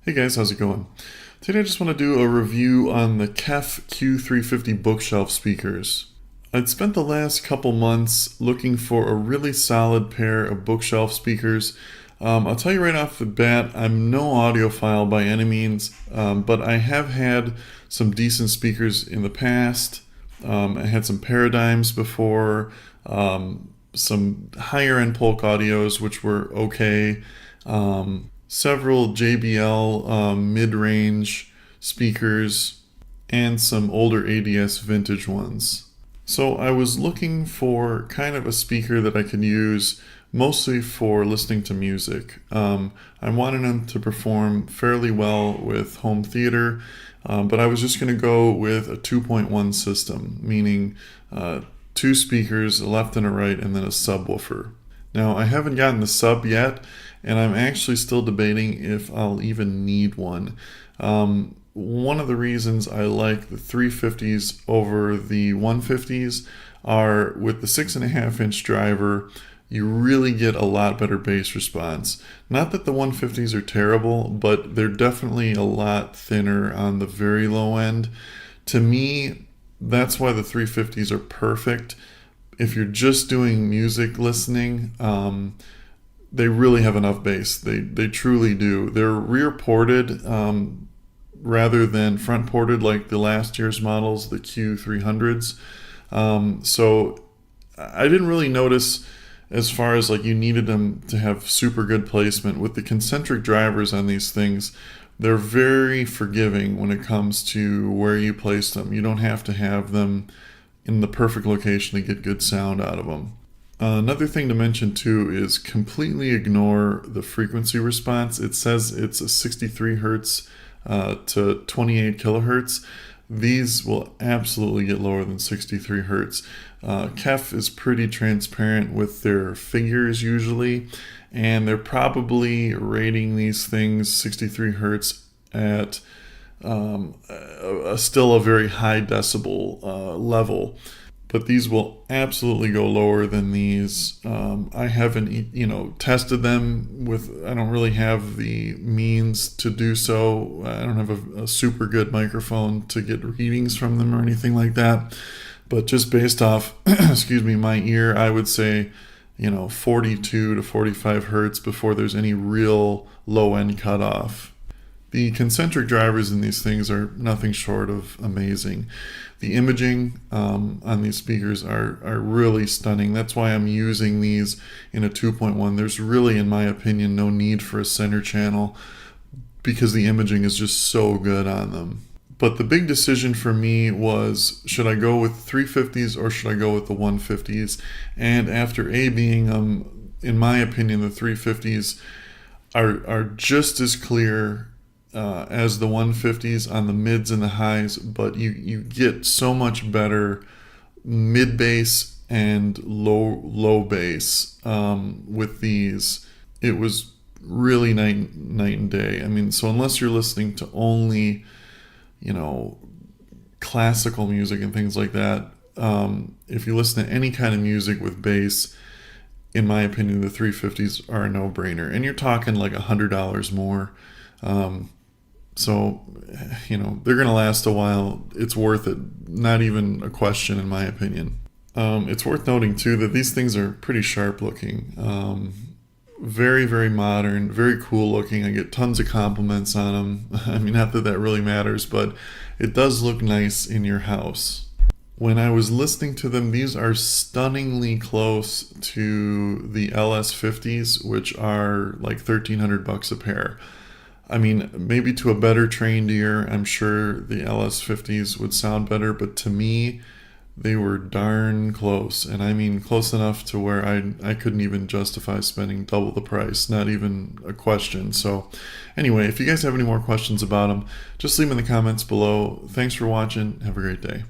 Hey guys, how's it going? Today I just want to do a review on the KEF Q350 bookshelf speakers. I'd spent the last couple months looking for a really solid pair of bookshelf speakers. I'll tell you right off the bat, I'm no audiophile by any means, but I have had some decent speakers in the past. I had some Paradigms before, some higher end Polk Audios, which were okay. Several JBL mid-range speakers, and some older ADS vintage ones. So I was looking for kind of a speaker that I could use mostly for listening to music. I wanted them to perform fairly well with home theater, but I was just going to go with a 2.1 system, meaning two speakers, a left and a right, and then a subwoofer. Now, I haven't gotten the sub yet, and I'm actually still debating if I'll even need one. One of the reasons I like the 350s over the 150s are with the 6.5-inch driver, you really get a lot better bass response. Not that the 150s are terrible, but they're definitely a lot thinner on the very low end. To me, that's why the 350s are perfect. If you're just doing music listening, they really have enough bass. They truly do. They're rear ported rather than front ported like the last year's models, the Q300s. So I didn't really notice as far as like you needed them to have super good placement. With the concentric drivers on these things, they're very forgiving when it comes to where you place them. You don't have to have them in the perfect location to get good sound out of them. Another thing to mention too is completely ignore the frequency response. It says it's a 63 hertz to 28 kilohertz. These will absolutely get lower than 63 hertz. KEF is pretty transparent with their figures usually, and they're probably rating these things 63 hertz at still a very high decibel level. But these will absolutely go lower than these. I haven't, tested them with. I don't really have the means to do so. I don't have a super good microphone to get readings from them or anything like that. But just based off, my ear, I would say, 42 to 45 hertz before there's any real low end cutoff. The concentric drivers in these things are nothing short of amazing. The imaging on these speakers are really stunning. That's why I'm using these in a 2.1. There's really, in my opinion, no need for a center channel because the imaging is just so good on them. But the big decision for me was, should I go with 350s or should I go with the 150s? And after A-being, in my opinion, the 350s are just as clear as the 150s on the mids and the highs, but you get so much better mid bass and low bass with these. It was really night and day. I mean, so unless you're listening to only classical music and things like that, if you listen to any kind of music with bass, in my opinion, the 350s are a no-brainer, and you're talking like $100 more. So, they're going to last a while. It's worth it. Not even a question, in my opinion. It's worth noting, too, that these things are pretty sharp looking. Very, very modern, very cool looking. I get tons of compliments on them. I mean, not that that really matters, but it does look nice in your house. When I was listening to them, these are stunningly close to the LS50s, which are like $1,300 a pair. I mean, maybe to a better trained ear, I'm sure the LS50s would sound better, but to me, they were darn close. And I mean close enough to where I couldn't even justify spending double the price, not even a question. So anyway, if you guys have any more questions about them, just leave them in the comments below. Thanks for watching. Have a great day.